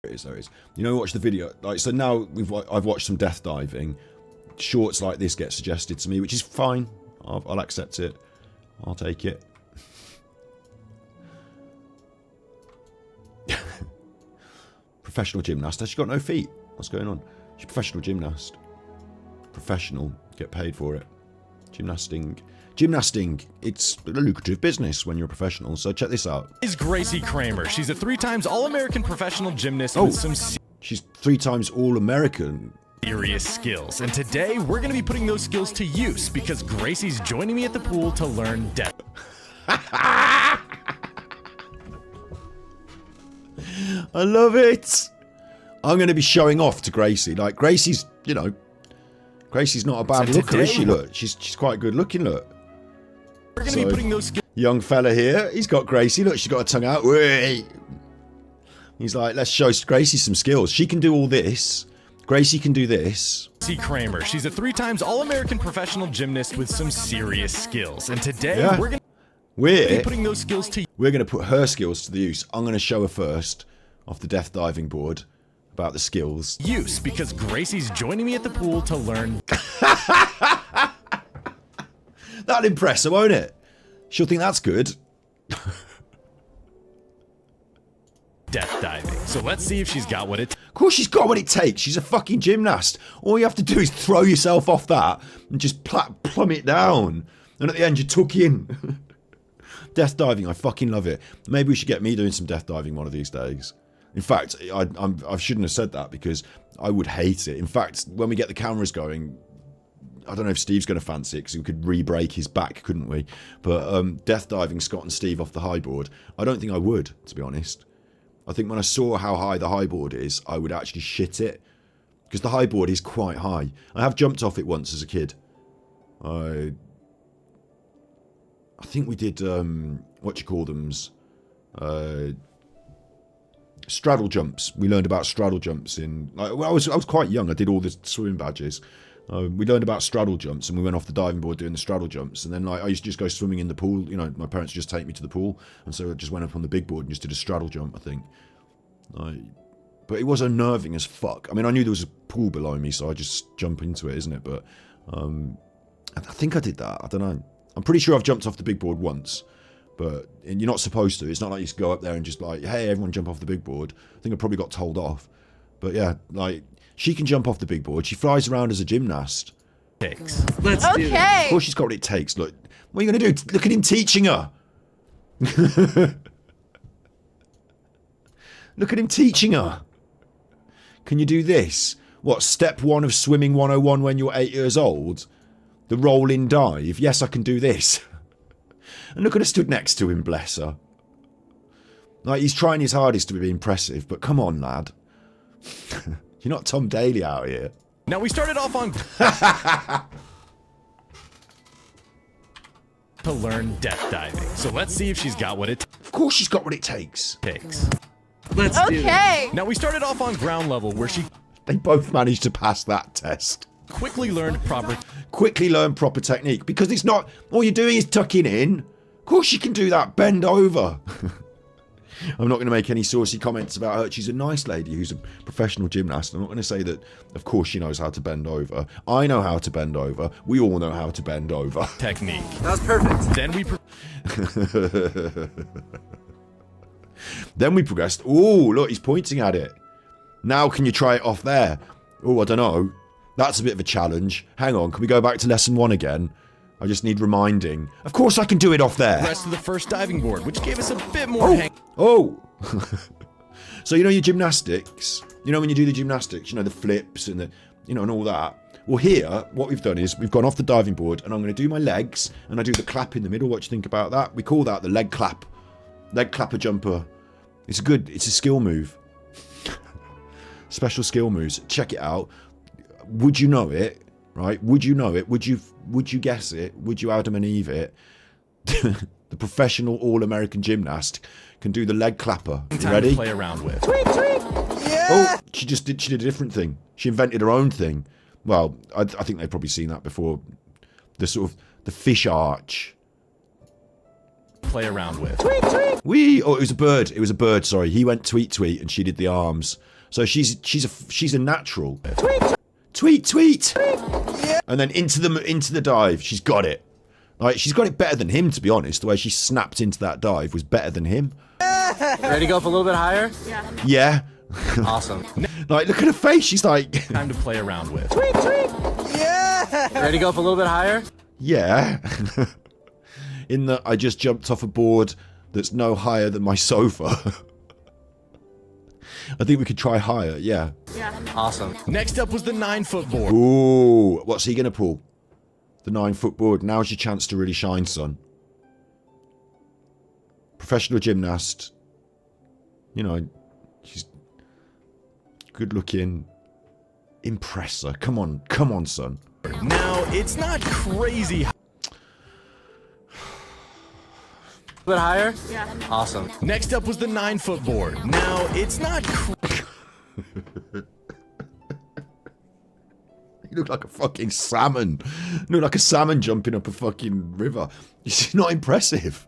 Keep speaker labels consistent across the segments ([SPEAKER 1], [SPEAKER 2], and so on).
[SPEAKER 1] There is. You know, watch the video. Like, so now I've watched some death diving. Shorts like this get suggested to me, which is fine. I'll accept it. I'll take it. Professional gymnast. Has she got no feet? What's going on? She's a professional gymnast. Professional. Get paid for it. Gymnasting. It's a lucrative business when you're a professional, so check this out.
[SPEAKER 2] Is Gracie Kramer. She's a 3-time All-American professional gymnast with some
[SPEAKER 1] she's 3 times All-American.
[SPEAKER 2] Serious skills. And today, we're going to be putting those skills to use because Gracie's joining me at the pool to learn death.
[SPEAKER 1] I love it. I'm going to be showing off to Gracie. Like, Gracie's, you know, Gracie's not a bad looker, is she? Look, she's quite good looking, look.
[SPEAKER 2] We're going to be putting those skills.
[SPEAKER 1] Young fella here, he's got Gracie. Look, she's got her tongue out. Whee! He's like, let's show Gracie some skills. She can do all this. Gracie can do this.
[SPEAKER 2] Gracie Kramer. She's a 3-time All-American professional gymnast with some serious skills. And today, we're going to be putting those skills to use.
[SPEAKER 1] We're going to put her skills to the use. I'm going to show her first off the death diving board about the skills.
[SPEAKER 2] Use because Gracie's joining me at the pool to learn.
[SPEAKER 1] That'll impress her, won't it? She'll think that's good.
[SPEAKER 2] Death diving. So let's see if she's got what it.
[SPEAKER 1] Of course she's got what it takes. She's a fucking gymnast. All you have to do is throw yourself off that and just plummet down. And at the end you tuck in. Death diving, I fucking love it. Maybe we should get me doing some death diving one of these days. In fact, I shouldn't have said that because I would hate it. In fact, when we get the cameras going, I don't know if Steve's going to fancy it because we could re-break his back, couldn't we? But death diving Scott and Steve off the high board, I don't think I would, to be honest. I think when I saw how high the high board is, I would actually shit it. Because the high board is quite high. I have jumped off it once as a kid. I think we did, what you call them, straddle jumps. We learned about straddle jumps in, like, well, I was quite young. I did all the swimming badges. We learned about straddle jumps and we went off the diving board doing the straddle jumps. And then, like, I used to just go swimming in the pool. You know, my parents would just take me to the pool. And so I just went up on the big board and just did a straddle jump, I think. But it was unnerving as fuck. I mean, I knew there was a pool below me, so I just jump into it, isn't it? But I think I did that. I don't know. I'm pretty sure I've jumped off the big board once. But you're not supposed to. It's not like you just go up there and just like, hey, everyone jump off the big board. I think I probably got told off. But yeah, like, she can jump off the big board. She flies around as a gymnast.
[SPEAKER 2] Let's
[SPEAKER 3] do it.
[SPEAKER 1] Of course she's got what it takes. Look, what are you going to do? Look at him teaching her. Look at him teaching her. Can you do this? What, step 1 of swimming 101 when you're 8 years old? The rolling dive. Yes, I can do this. And look at her stood next to him, bless her. Like, he's trying his hardest to be impressive, but come on, lad. You're not Tom Daly out here.
[SPEAKER 2] Now we started off on to learn death diving. So let's see if she's got what it
[SPEAKER 1] Of course she's got what it takes.
[SPEAKER 3] Let's do it.
[SPEAKER 2] Now we started off on ground level where she
[SPEAKER 1] They both managed to pass that test.
[SPEAKER 2] quickly learned
[SPEAKER 1] proper technique, because it's not all you're doing is tucking in. Of course you can do that. Bend over. I'm not going to make any saucy comments about her. She's a nice lady who's a professional gymnast. I'm not going to say that, of course, she knows how to bend over. I know how to bend over. We all know how to bend over.
[SPEAKER 2] Technique.
[SPEAKER 3] That was perfect.
[SPEAKER 1] Then we progressed. Oh, look, he's pointing at it. Now can you try it off there? Oh, I don't know. That's a bit of a challenge. Hang on, can we go back to lesson 1 again? I just need reminding. Of course I can do it off there.
[SPEAKER 2] Rest of the first diving board, which gave us a bit more hang.
[SPEAKER 1] Oh! So you know your gymnastics? You know when you do the gymnastics, you know, the flips and the, you know, and all that? Well, here, what we've done is we've gone off the diving board and I'm going to do my legs and I do the clap in the middle. What do you think about that? We call that the leg clap. Leg clapper jumper. It's a skill move. Special skill moves. Check it out. Would you know it? Right? Would you know it? Would you guess it? Would you Adam and Eve it? The professional all-American gymnast can do the leg clapper. You ready?
[SPEAKER 2] To play around with.
[SPEAKER 3] Tweet, tweet. Yeah.
[SPEAKER 1] Oh, she did a different thing. She invented her own thing. Well, I think they've probably seen that before. The sort of the fish arch.
[SPEAKER 2] play around with.
[SPEAKER 3] Tweet, tweet.
[SPEAKER 1] Wee! Oh, it was a bird. It was a bird. Sorry, he went tweet, tweet, and she did the arms. So she's a natural.
[SPEAKER 3] Tweet,
[SPEAKER 1] tweet, tweet.
[SPEAKER 3] yeah.
[SPEAKER 1] And then into the dive. She's got it. Like, she's got it better than him, to be honest. The way she snapped into that dive was better than him.
[SPEAKER 3] Ready to go up a little bit higher?
[SPEAKER 1] Yeah.
[SPEAKER 3] Awesome.
[SPEAKER 1] Like, look at her face. She's like...
[SPEAKER 2] Time to play around with.
[SPEAKER 3] Tweet, tweet. Yeah. Ready to go up a little bit higher?
[SPEAKER 1] Yeah. In that I just jumped off a board that's no higher than my sofa. I think we could try higher, yeah.
[SPEAKER 3] Awesome.
[SPEAKER 2] Next up was the 9-foot board.
[SPEAKER 1] Ooh, what's he going to pull? The 9-foot board. Now's your chance to really shine, son. Professional gymnast. You know, she's good looking. Impressor. Come on, son.
[SPEAKER 2] Now, it's not crazy.
[SPEAKER 3] A bit higher? Yeah. Awesome.
[SPEAKER 2] Next up was the 9-foot board. Now, it's not
[SPEAKER 1] You look like a fucking salmon. You look like a salmon jumping up a fucking river. It's not impressive.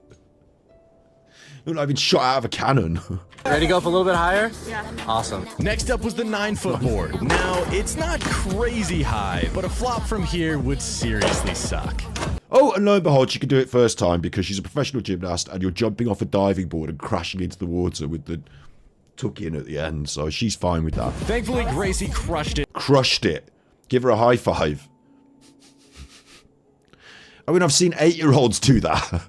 [SPEAKER 1] You look like I've been shot out of a cannon.
[SPEAKER 3] Ready to go up a little bit higher? Yeah. Awesome.
[SPEAKER 2] Next up was the 9-foot board. Now, it's not crazy high, but a flop from here would seriously suck.
[SPEAKER 1] Oh, and lo and behold, she can do it first time because she's a professional gymnast and you're jumping off a diving board and crashing into the water with the tuck-in at the end, so she's fine with that.
[SPEAKER 2] Thankfully, Gracie crushed it.
[SPEAKER 1] Crushed it. Give her a high five. I mean, I've seen 8-year-olds do that.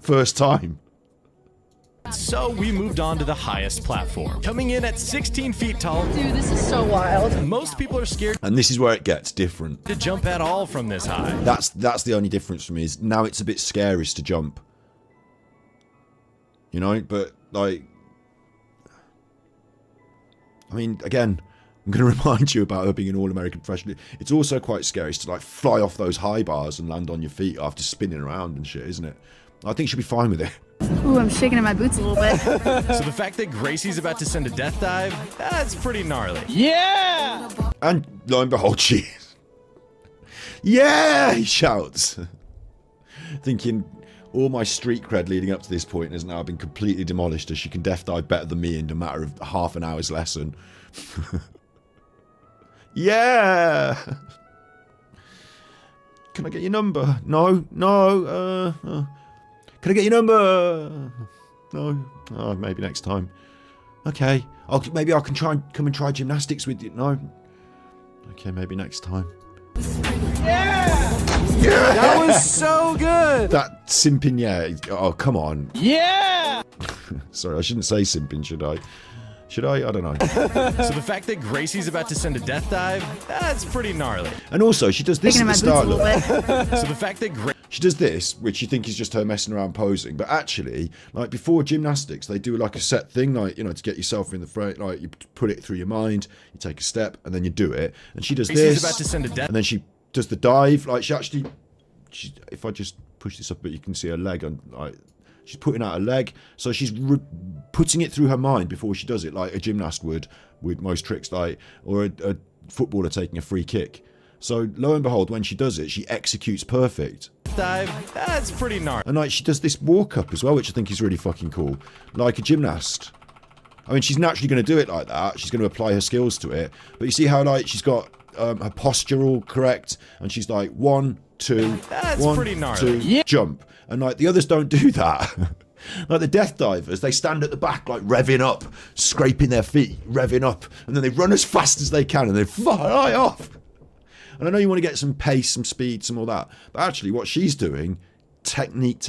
[SPEAKER 1] First time.
[SPEAKER 2] So we moved on to the highest platform. Coming in at 16 feet tall.
[SPEAKER 4] Dude, this is so wild.
[SPEAKER 2] Most people are scared
[SPEAKER 1] And this is where it gets different.
[SPEAKER 2] to jump at all from this high.
[SPEAKER 1] That's the only difference for me is now it's a bit scary to jump. You know, but like, I mean, again, I'm going to remind you about her being an all-American professional. It's also quite scary to like fly off those high bars and land on your feet after spinning around and shit, isn't it? I think she'll be fine with it.
[SPEAKER 4] Ooh, I'm shaking in my boots a little bit.
[SPEAKER 2] So the fact that Gracie's about to send a death dive, that's pretty gnarly.
[SPEAKER 3] Yeah!
[SPEAKER 1] And lo and behold, she is. Yeah, he shouts. Thinking all my street cred leading up to this point has now been completely demolished as she can death dive better than me in a matter of half an hour's lesson. Yeah! Can I get your number? No. Can I get your number? No. Oh, maybe next time. Okay. Maybe I can come and try gymnastics with you. No. Okay, maybe next time.
[SPEAKER 3] Yeah! That was so good!
[SPEAKER 1] That simping, yeah. Oh, come on.
[SPEAKER 3] Yeah!
[SPEAKER 1] Sorry, I shouldn't say simping, should I? Should I? I don't know.
[SPEAKER 2] So the fact that Gracie's about to send a death dive, that's pretty gnarly.
[SPEAKER 1] And also, she does this at the start. Look.
[SPEAKER 2] So the fact that
[SPEAKER 1] She does this, which you think is just her messing around posing, but actually, like before gymnastics, they do like a set thing, like, you know, to get yourself in the frame, like you put it through your mind, you take a step, and then you do it. And she does
[SPEAKER 2] Gracie's
[SPEAKER 1] this,
[SPEAKER 2] about to send a death,
[SPEAKER 1] and then she does the dive. Like if I just push this up, but you can see her leg, and like she's putting out her leg, so she's putting it through her mind before she does it, like a gymnast would with most tricks, like or a footballer taking a free kick. So lo and behold, when she does it, she executes perfect.
[SPEAKER 2] dive, that's pretty gnarly.
[SPEAKER 1] And like she does this walk up as well, which I think is really fucking cool. Like a gymnast. I mean, she's naturally going to do it like that. She's going to apply her skills to it. But you see how like she's got her posture all correct, and she's like 1, 2,
[SPEAKER 2] that's
[SPEAKER 1] 1,
[SPEAKER 2] pretty gnarly.
[SPEAKER 1] 2, jump. And like the others don't do that. Like the death divers, they stand at the back like revving up, scraping their feet, revving up, and then they run as fast as they can and they fly off. And I know you want to get some pace, some speed, some all that. But actually what she's doing, technique,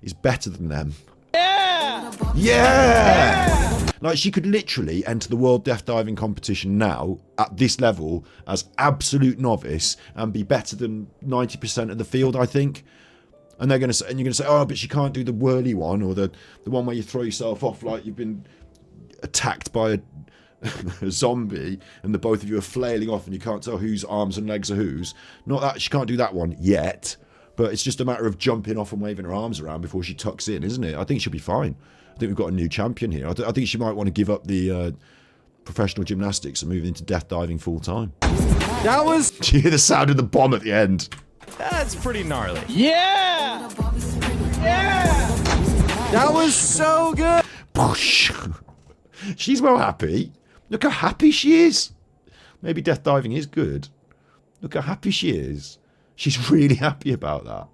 [SPEAKER 1] is better than them.
[SPEAKER 3] Yeah!
[SPEAKER 1] Yeah! Like she could literally enter the World Death Diving Competition now, at this level, as absolute novice, and be better than 90% of the field, I think. And they're going to say, and you're going to say, oh, but she can't do the whirly one, or the one where you throw yourself off like you've been attacked by a zombie and the both of you are flailing off and you can't tell whose arms and legs are whose. Not that she can't do that one yet, but it's just a matter of jumping off and waving her arms around before she tucks in, isn't it? I think she'll be fine. I think we've got a new champion here. I think she might want to give up the professional gymnastics and move into death diving full time.
[SPEAKER 3] That was...
[SPEAKER 1] Do you hear the sound of the bomb at the end?
[SPEAKER 2] That's pretty gnarly.
[SPEAKER 3] Yeah! Yeah! That was so good!
[SPEAKER 1] She's well happy. Look how happy she is. Maybe death diving is good. Look how happy she is. She's really happy about that.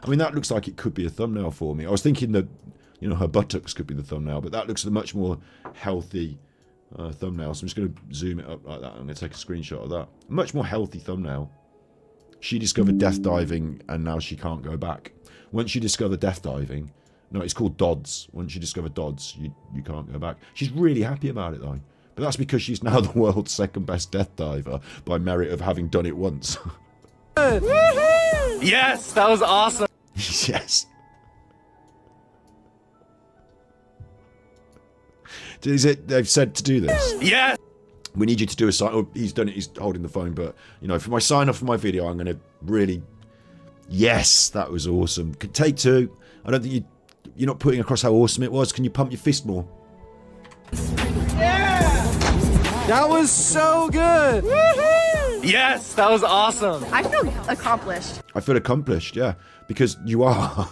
[SPEAKER 1] I mean, that looks like it could be a thumbnail for me. I was thinking that, you know, her buttocks could be the thumbnail, but that looks a much more healthy thumbnail. So I'm just going to zoom it up like that. I'm going to take a screenshot of that. A much more healthy thumbnail. She discovered death diving and now she can't go back. Once you discover death diving, no, it's called DODS. Once you discover DODS, you can't go back. She's really happy about it though. But that's because she's now the world's second best death diver by merit of having done it once.
[SPEAKER 3] Yes, that was awesome.
[SPEAKER 1] Yes. Is it? They've said to do this.
[SPEAKER 3] Yes.
[SPEAKER 1] We need you to do a sign. Oh, he's done it. He's holding the phone, but you know, for my sign off for my video, I'm going to really. Yes, that was awesome. Take two. I don't think you're not putting across how awesome it was. Can you pump your fist more?
[SPEAKER 3] Yeah. That was so good. Yes, that was awesome.
[SPEAKER 4] I feel accomplished.
[SPEAKER 1] I feel accomplished, yeah, because you are.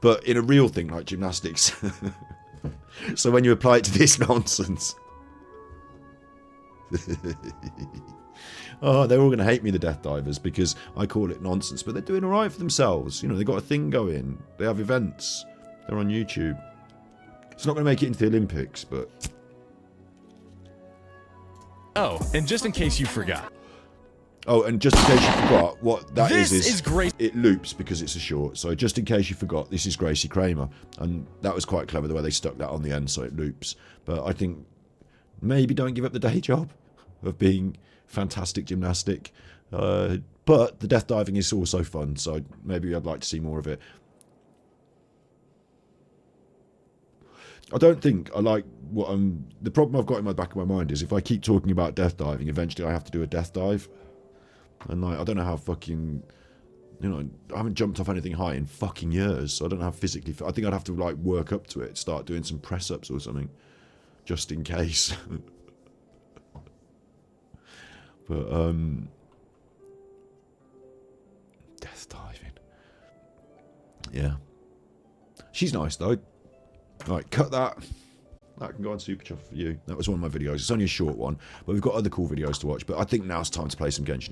[SPEAKER 1] But in a real thing like gymnastics. So when you apply it to this nonsense. Oh, they're all going to hate me, the death divers, because I call it nonsense, but they're doing alright for themselves. You know, they've got a thing going. They have events. They're on YouTube. It's not going to make it into the Olympics, but...
[SPEAKER 2] Oh, and just in case you forgot.
[SPEAKER 1] Oh, and just in case you forgot, what that
[SPEAKER 2] This
[SPEAKER 1] is
[SPEAKER 2] is great.
[SPEAKER 1] It loops because it's a short. So just in case you forgot, this is Gracie Kramer. And that was quite clever, the way they stuck that on the end so it loops. But I think maybe don't give up the day job of being fantastic gymnastic. But the death diving is also fun, so maybe I'd like to see more of it. I don't think I like what the problem I've got in my back of my mind is if I keep talking about death diving, eventually I have to do a death dive. And like, I don't know how fucking, you know, I haven't jumped off anything high in fucking years, so I don't know how physically, I think I'd have to like work up to it, start doing some press-ups or something, just in case. But, death diving. Yeah. She's nice though. Alright, cut that. That can go on Super Chuff for you. That was one of my videos. It's only a short one, but we've got other cool videos to watch. But I think now it's time to play some Genshin.